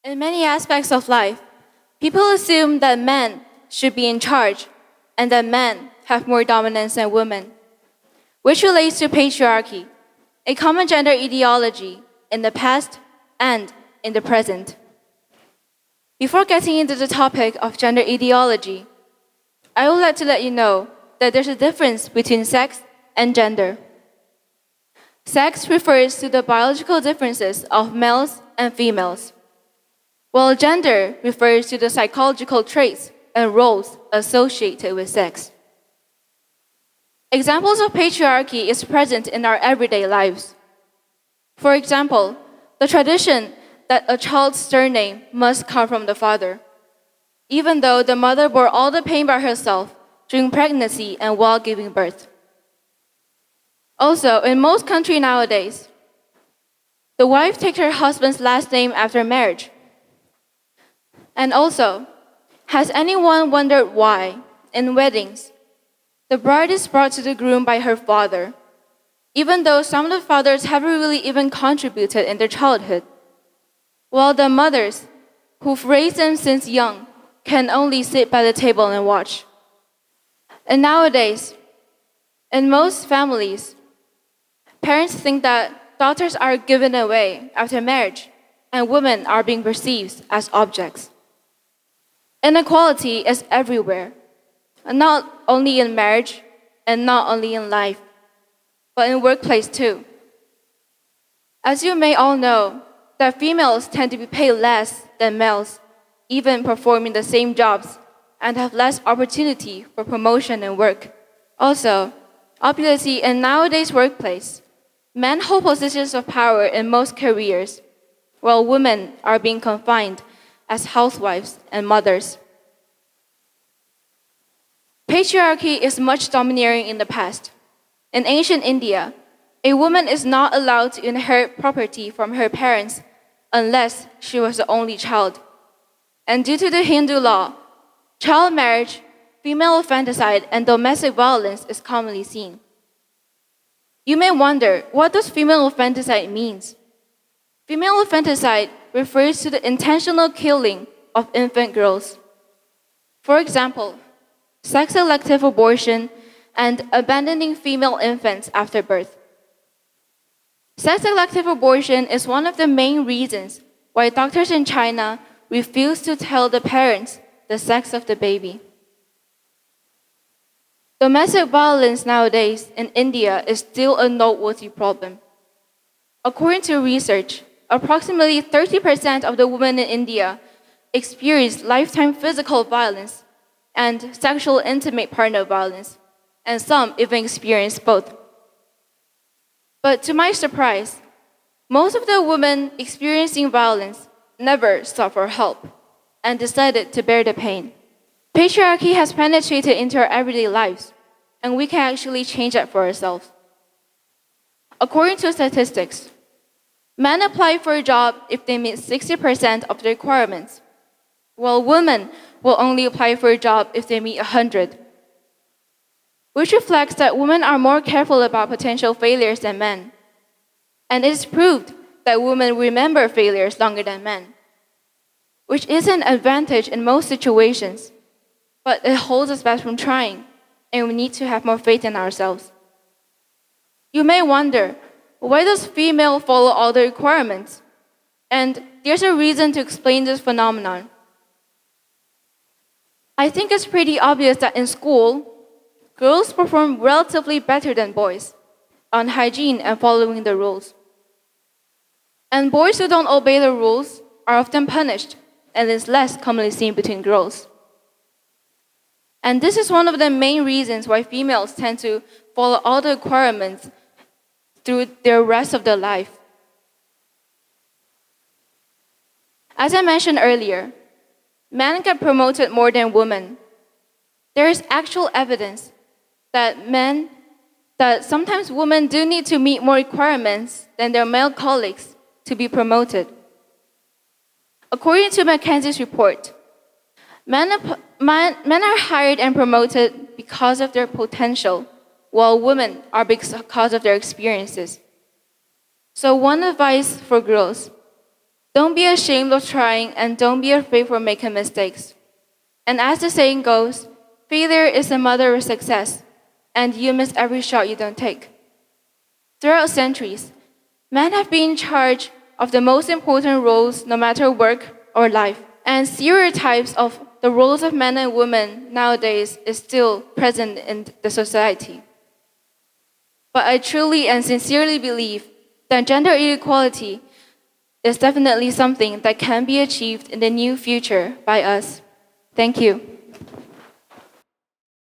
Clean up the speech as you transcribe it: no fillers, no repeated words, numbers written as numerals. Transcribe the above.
In many aspects of life, people assume that men should be in charge and that men have more dominance than women, which relates to patriarchy, a common gender ideology in the past and in the present. Before getting into the topic of gender ideology, I would like to let you know that there's a difference between sex and gender. Sex refers to the biological differences of males and females, while gender refers to the psychological traits and roles associated with sex. Examples of patriarchy is present in our everyday lives. For example, the tradition that a child's surname must come from the father, even though the mother bore all the pain by herself during pregnancy and while giving birth. Also, in most countries nowadays, the wife takes her husband's last name after marriage. And also, has anyone wondered why, in weddings, the bride is brought to the groom by her father, even though some of the fathers haven't really even contributed in their childhood, while the mothers, who've raised them since young, can only sit by the table and watch. And nowadays, in most families, parents think that daughters are given away after marriage and women are being perceived as objects. Inequality is everywhere, not only in marriage and not only in life, but in workplace too. As you may all know, that females tend to be paid less than males, even performing the same jobs, and have less opportunity for promotion and work. Also, obviously in nowadays workplace, men hold positions of power in most careers, while women are being confined as housewives and mothers. Patriarchy is much domineering in the past. In ancient India, a woman is not allowed to inherit property from her parents unless she was the only child. And due to the Hindu law, child marriage, female infanticide, and domestic violence is commonly seen. You may wonder, what does female infanticide means? Female infanticide refers to the intentional killing of infant girls. For example, sex-selective abortion and abandoning female infants after birth. Sex-selective abortion is one of the main reasons why doctors in China refuse to tell the parents the sex of the baby. Domestic violence nowadays in India is still a noteworthy problem. According to research, approximately 30% of the women in India experience lifetime physical violence and sexual intimate partner violence, and some even experience both. But to my surprise, most of the women experiencing violence never sought for help and decided to bear the pain. Patriarchy has penetrated into our everyday lives, and we can actually change that for ourselves. According to statistics, men apply for a job if they meet 60% of the requirements, while women will only apply for a job if they meet 100, which reflects that women are more careful about potential failures than men. And it is proved that women remember failures longer than men, which is an advantage in most situations, but it holds us back from trying, and we need to have more faith in ourselves. You may wonder, why does female follow all the requirements? And there's a reason to explain this phenomenon. I think it's pretty obvious that in school, girls perform relatively better than boys on hygiene and following the rules. And boys who don't obey the rules are often punished, and is less commonly seen between girls. And this is one of the main reasons why females tend to follow all the requirements through their rest of their life. As I mentioned earlier, men get promoted more than women. There is actual evidence that sometimes women do need to meet more requirements than their male colleagues to be promoted. According to McKinsey's report, men are hired and promoted because of their potential, while women are because of their experiences. So one advice for girls: Don't be ashamed of trying and don't be afraid for making mistakes. And as the saying goes, failure is the mother of success, and you miss every shot you don't take. Throughout centuries, men have been in charge of the most important roles no matter work or life, and stereotypes of the roles of men and women nowadays is still present in the society. But I truly and sincerely believe that gender equality is definitely something that can be achieved in the near future by us. Thank you.